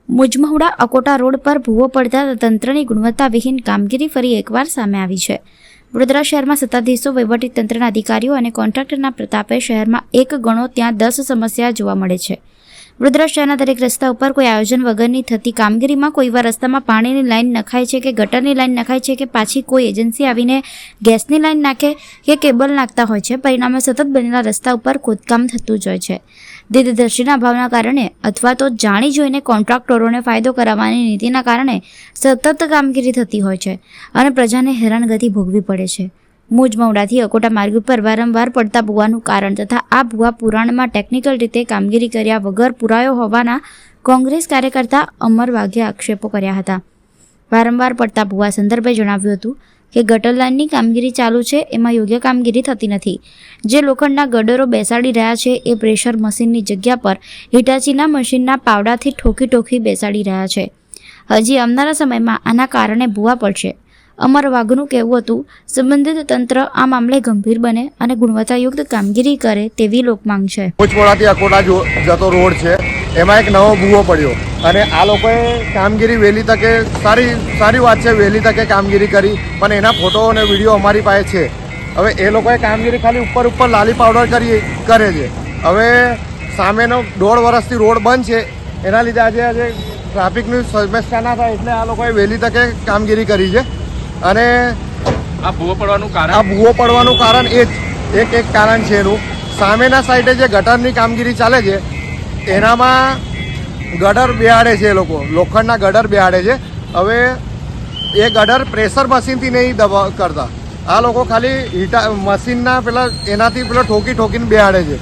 Mujmahuda Akota road પર ભૂવો પડતા તંત્રની ગુણવત્તાવિહીન કામગીરી ફરી એકવાર સામે આવી છે. વડોદરા શહેરમાં સત્તાધીશો, વહીવટીતંત્રના અધિકારીઓ અને કોન્ટ્રાક્ટરના પ્રતાપે શહેરમાં એક ગણો ત્યાં 10 સમસ્યા જોવા મળે છે. વડોદરા શહેરના દરેક રસ્તા ઉપર કોઈ આયોજન વગરની થતી કામગીરીમાં કોઈવાર રસ્તામાં પાણીની લાઈન નખાય છે કે ગટરની લાઈન નખાય છે કે પાછી કોઈ એજન્સી આવીને ગેસની લાઈન નાખે કે કેબલ નાખતા હોય છે. પરિણામે સતત બનેલા રસ્તા ઉપર ખોદકામ થતું જ હોય છે. દીર્ઘદર્શીના અભાવના કારણે અથવા તો જાણી જોઈને કોન્ટ્રાક્ટરોને ફાયદો કરાવવાની નીતિના કારણે સતત કામગીરી થતી હોય છે અને પ્રજાને હેરાનગતિ ભોગવી પડે છે. મુજમહુડાથી અકોટા માર્ગ ઉપર વારંવાર પડતા ભૂવાનું કારણ તથા આ ભૂવા પુરાણમાં ટેકનિકલ રીતે કામગીરી કર્યા વગર પુરાયો હોવાના કોંગ્રેસ કાર્યકર્તા અમર વાઘે આક્ષેપો કર્યા હતા. વારંવાર પડતા ભૂવા સંદર્ભે જણાવ્યું હતું કે ગટર લાઇનની કામગીરી ચાલુ છે, એમાં યોગ્ય કામગીરી થતી નથી. જે લોખંડના ગડરો બેસાડી રહ્યા છે એ પ્રેશર મશીનની જગ્યા પર હિટાચીના મશીનના પાવડાથી ઠોકી બેસાડી રહ્યા છે. હજી આવનારા સમયમાં આના કારણે ભૂવા પડશે. અમર વાઘનું કહેવું હતું, સંબંધિત તંત્ર આ મામલે ગંભીર બને અને ગુણવત્તાયુક્ત કામગીરી કરે તેવી લોકમાંગ છે. મુજમહુડાથી અકોટા જતો રોડ છે, એમાં એક નવો ભૂવો પડ્યો અને આ લોકોએ કામગીરી વહેલી તકે સારી વાત છે, વહેલી તકે કામગીરી કરી, પણ એના ફોટો અને વિડીયો અમારી પાસે છે. હવે એ લોકોએ કામગીરી ખાલી ઉપર લાલી પાવડર કરે છે. હવે સામેનો 1.5 વર્ષથી રોડ બંધ છે, એના લીધે આજે ટ્રાફિકની સમસ્યા ના થાય એટલે આ લોકોએ વહેલી તકે કામગીરી કરી છે. અને આ ભૂવો પડવાનું કારણ એ જ એક કારણ છે એનું. સામેના સાઈડે જે ગટરની કામગીરી ચાલે છે એનામાં ગટર બેહાડે છે, એ લોકો લોખંડના ગટર બેહાડે છે. હવે એ ગટર પ્રેશર મશીનથી નહીં કરતા, આ લોકો ખાલી મશીનના એનાથી ઠોકીને બેહાડે છે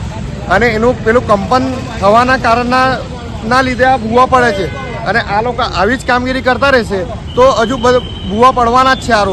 અને એનું કંપન થવાના કારણના લીધે આ ભૂવા પડે છે. અને આ લોકો આવી જ કામગીરી કરતા રહેશે તો હજુ ભૂવા પડવાના જ છે આ રોડ.